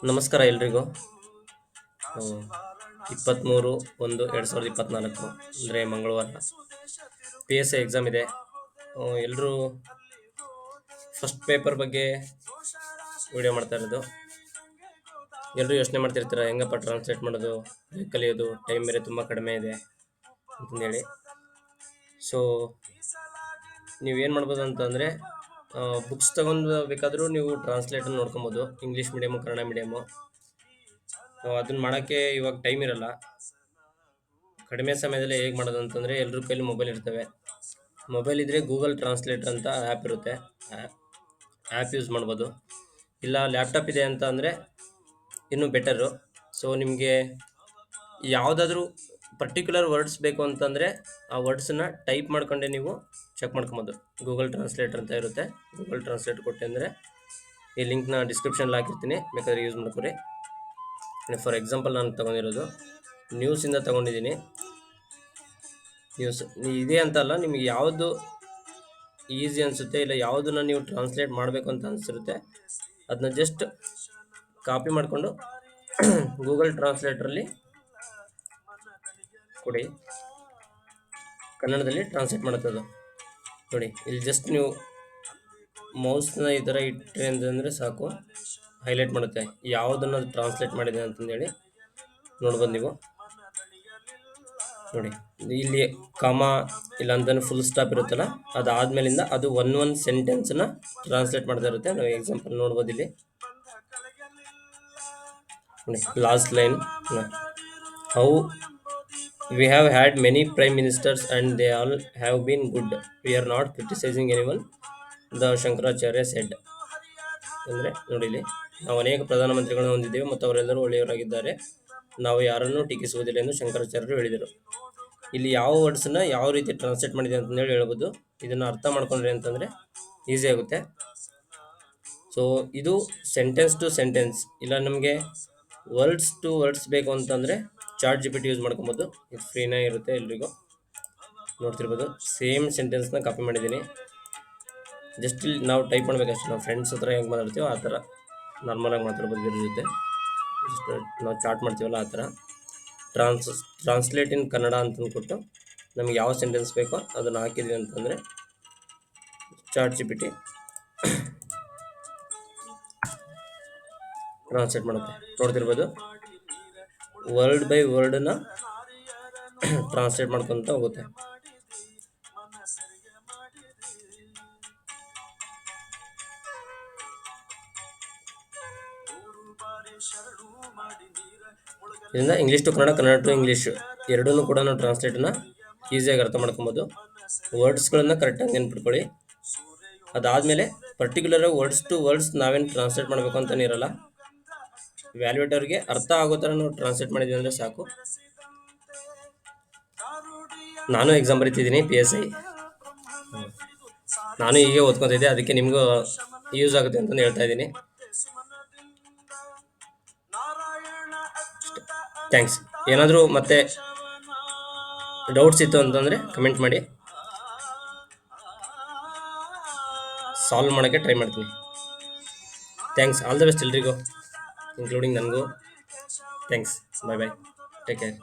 ನಮಸ್ಕಾರ ಎಲ್ರಿಗೂ. 23/1/2024 ಅಂದರೆ ಮಂಗಳವಾರ PSI ಎಕ್ಸಾಮ್ ಇದೆ. ಎಲ್ಲರೂ ಫಸ್ಟ್ ಪೇಪರ್ ಬಗ್ಗೆ ವಿಡಿಯೋ ಮಾಡ್ತಾ ಇರೋದು. ಎಲ್ಲರೂ ಯೋಚನೆ ಮಾಡ್ತಿರ್ತೀರ ಹೆಂಗಪ್ಪ ಟ್ರಾನ್ಸ್ಲೇಟ್ ಮಾಡೋದು, ಕಲಿಯೋದು, ಟೈಮ್ ಬೇರೆ ತುಂಬ ಕಡಿಮೆ ಇದೆ ಅಂತಂದೇಳಿ. ಸೊ ನೀವೇನು ಮಾಡ್ಬೋದು ಅಂತಂದರೆ, ಬುಕ್ಸ್ ತೊಗೊಂಡು ಬೇಕಾದರೂ ನೀವು ಟ್ರಾನ್ಸ್ಲೇಟರ್ ನೋಡ್ಕೊಬೋದು. English medium, Kannada medium. ಅದನ್ನ ಮಾಡೋಕ್ಕೆ ಇವಾಗ ಟೈಮ್ ಇರಲ್ಲ. ಕಡಿಮೆ ಸಮಯದಲ್ಲಿ ಹೇಗೆ ಮಾಡೋದು ಅಂತಂದರೆ, ಎಲ್ಲರ ಕೈಲಿ ಮೊಬೈಲ್ ಇರ್ತವೆ. ಮೊಬೈಲ್ ಇದ್ದರೆ ಗೂಗಲ್ ಟ್ರಾನ್ಸ್ಲೇಟರ್ ಅಂತ ಆ್ಯಪ್ ಇರುತ್ತೆ, ಆ್ಯಪ್ ಯೂಸ್ ಮಾಡ್ಬೋದು. ಇಲ್ಲ ಲ್ಯಾಪ್ಟಾಪ್ ಇದೆ ಅಂತ ಅಂದರೆ ಇನ್ನೂ ಬೆಟರು. ಸೊ ನಿಮಗೆ ಯಾವುದಾದ್ರೂ ಪರ್ಟಿಕ್ಯುಲರ್ ವರ್ಡ್ಸ್ ಬೇಕು ಅಂತಂದರೆ ಆ ವರ್ಡ್ಸನ್ನು ಟೈಪ್ ಮಾಡ್ಕೊಂಡೆ ನೀವು ಚೆಕ್ ಮಾಡ್ಕೊಬೋದು. ಗೂಗಲ್ ಟ್ರಾನ್ಸ್ಲೇಟರ್ ಅಂತ ಇರುತ್ತೆ. ಗೂಗಲ್ ಟ್ರಾನ್ಸ್ಲೇಟರ್ ಕೊಟ್ಟೆ ಅಂದರೆ ಈ ಲಿಂಕ್ನ ಡಿಸ್ಕ್ರಿಪ್ಷನ್ಲಿ ಹಾಕಿರ್ತೀನಿ, ಬೇಕಾದ್ರೆ ಯೂಸ್ ಮಾಡ್ಕೊರಿ. ಫಾರ್ ಎಕ್ಸಾಂಪಲ್ ನಾನು ತೊಗೊಂಡಿರೋದು ನ್ಯೂಸಿಂದ ತೊಗೊಂಡಿದ್ದೀನಿ. ನ್ಯೂಸ್ ಇದೆ ಅಂತ ಅಲ್ಲ, ನಿಮಗೆ ಯಾವುದು ಈಸಿ ಅನಿಸುತ್ತೆ, ಇಲ್ಲ ಯಾವುದನ್ನು ನೀವು ಟ್ರಾನ್ಸ್ಲೇಟ್ ಮಾಡಬೇಕು ಅಂತ ಅನಿಸಿರುತ್ತೆ, ಅದನ್ನ ಜಸ್ಟ್ ಕಾಪಿ ಮಾಡಿಕೊಂಡು ಗೂಗಲ್ ಟ್ರಾನ್ಸ್ಲೇಟ್ರಲ್ಲಿ ಕೊಡಿ. ಕನ್ನಡದಲ್ಲಿ ಟ್ರಾನ್ಸ್ಲೇಟ್ ಮಾಡುತ್ತದು ನೋಡಿ. ಇಲ್ಲಿ ಜಸ್ಟ್ ನೀವು ಮೌಸ್ನ ಈ ಥರ ಇಟ್ಟರೆ ಅಂತಂದರೆ ಸಾಕು, ಹೈಲೈಟ್ ಮಾಡುತ್ತೆ ಯಾವುದನ್ನು ಟ್ರಾನ್ಸ್ಲೇಟ್ ಮಾಡಿದೆ ಅಂತಂದೇಳಿ ನೋಡ್ಬೋದು ನೀವು. ನೋಡಿ ಇಲ್ಲಿ ಕಾಮ ಇಲ್ಲ ಅಂತಂದ್ರೆ ಫುಲ್ ಸ್ಟಾಪ್ ಇರುತ್ತಲ್ಲ, ಅದಾದ್ಮೇಲಿಂದ ಅದು ಒನ್ ಸೆಂಟೆನ್ಸ್ನ ಟ್ರಾನ್ಸ್ಲೇಟ್ ಮಾಡ್ತಾ ಇರುತ್ತೆ. ನಾವು ಎಕ್ಸಾಂಪಲ್ ನೋಡ್ಬೋದು ಇಲ್ಲಿ. ನೋಡಿ last line, how we have had many prime ministers and they all have been good. We are not criticizing anyone, the Shankaracharya said. ಅಂದರೆ ನೋಡಿ, ಇಲ್ಲಿ ನಾವು ಅನೇಕ ಪ್ರಧಾನಮಂತ್ರಿಗಳನ್ನು ಹೊಂದಿದ್ದೇವೆ ಮತ್ತು ಅವರೆಲ್ಲರೂ ಒಳ್ಳೆಯವರಾಗಿದ್ದಾರೆ, ನಾವು ಯಾರನ್ನೂ ಟೀಕಿಸುವುದಿಲ್ಲ ಎಂದು ಶಂಕರಾಚಾರ್ಯರು ಹೇಳಿದರು. ಇಲ್ಲಿ ಯಾವ ವರ್ಡ್ಸನ್ನು ಯಾವ ರೀತಿ ಟ್ರಾನ್ಸ್ಲೇಟ್ ಮಾಡಿದೆ ಅಂತಂದೇಳಿ ಹೇಳ್ಬೋದು. ಇದನ್ನು ಅರ್ಥ ಮಾಡ್ಕೊಂಡ್ರಿ ಅಂತಂದರೆ ಈಸಿ ಆಗುತ್ತೆ. ಸೊ ಇದು ಸೆಂಟೆನ್ಸ್ ಟು ಸೆಂಟೆನ್ಸ್, ಇಲ್ಲ ನಮಗೆ ವರ್ಡ್ಸ್ ಟು ವರ್ಡ್ಸ್ ಬೇಕು ಅಂತಂದರೆ ChatGPT ಯೂಸ್ ಮಾಡ್ಕೊಬೋದು. ಇದು ಫ್ರೀನೇ ಇರುತ್ತೆ, ಎಲ್ರಿಗೂ ನೋಡ್ತಿರ್ಬೋದು. ಸೇಮ್ ಸೆಂಟೆನ್ಸ್ನ ಕಾಪಿ ಮಾಡಿದ್ದೀನಿ. ಜಸ್ಟ್ ಇಲ್ಲಿ ನಾವು ಟೈಪ್ ಮಾಡಬೇಕಷ್ಟೇ. ನಾವು ಫ್ರೆಂಡ್ಸ್ ಹತ್ರ ಹೆಂಗೆ ಮಾತಾಡ್ತೀವೋ ಆ ಥರ ನಾರ್ಮಲಾಗಿ ಮಾತಾಡ್ಬೋದು ಇದ್ರ ಜೊತೆ. ಜಸ್ಟ್ ನಾವು ಚಾಟ್ ಮಾಡ್ತೀವಲ್ಲ ಆ ಥರ ಟ್ರಾನ್ಸ್ಲೇಟ್ ಇನ್ ಕನ್ನಡ ಅಂತ ಕೊಟ್ಟು ನಮಗೆ ಯಾವ ಸೆಂಟೆನ್ಸ್ ಬೇಕೋ ಅದನ್ನು ಹಾಕಿದ್ವಿ ಅಂತಂದರೆ ChatGPT ಟ್ರಾನ್ಸ್ಲೇಟ್ ಮಾಡುತ್ತೆ. ನೋಡ್ತಿರ್ಬೋದು, ವರ್ಡ್ ಬೈ ವರ್ಡನ್ನ ಟ್ರಾನ್ಸ್ಲೇಟ್ ಮಾಡ್ಕೊತ ಹೋಗುತ್ತೆ. ಇದರಿಂದ English to Kannada, Kannada to English ಎರಡನ್ನೂ ಕೂಡ ನಾವು ಟ್ರಾನ್ಸ್ಲೇಟನ್ನು ಈಸಿಯಾಗಿ ಅರ್ಥ ಮಾಡ್ಕೊಬೋದು. ವರ್ಡ್ಸ್ಗಳನ್ನು ಕರೆಕ್ಟಾಗಿ ನೆನ್ಪಿಟ್ಕೊಳ್ಳಿ. ಅದಾದಮೇಲೆ ಪರ್ಟಿಕ್ಯುಲರ್ ವರ್ಡ್ಸ್ ಟು ವರ್ಡ್ಸ್ ನಾವೇನು ಟ್ರಾನ್ಸ್ಲೇಟ್ ಮಾಡಬೇಕು ಅಂತಲೇ ಇರಲ್ಲ. ವ್ಯಾಲ್ಯೂಟರ್ಗೆ ಅರ್ಥ ಆಗೋ ಥರ ನಾವು ಟ್ರಾನ್ಸ್ಲೇಟ್ ಮಾಡಿದ್ವಿ ಅಂದರೆ ಸಾಕು. ನಾನು ಎಕ್ಸಾಮ್ ಬರೀತಿದ್ದೀನಿ PSI. ನಾನು ಹೀಗೆ ಓದ್ಕೊತಿದ್ದೆ, ಅದಕ್ಕೆ ನಿಮಗೂ ಯೂಸ್ ಆಗುತ್ತೆ ಅಂತಂದು ಹೇಳ್ತಾ ಇದ್ದೀನಿ. ಥ್ಯಾಂಕ್ಸ್. ಏನಾದರೂ ಮತ್ತೆ ಡೌಟ್ಸ್ ಇತ್ತು ಅಂತಂದರೆ ಕಮೆಂಟ್ ಮಾಡಿ, ಸಾಲ್ವ್ ಮಾಡೋಕ್ಕೆ ಟ್ರೈ ಮಾಡ್ತೀನಿ. ಥ್ಯಾಂಕ್ಸ್. ಆಲ್ ದ ಬೆಸ್ಟ್ ಎಲ್ರಿಗೂ, ಇನ್ಕ್ಲೂಡಿಂಗ್ ನನಗೂ. Thanks. Bye bye. Take care.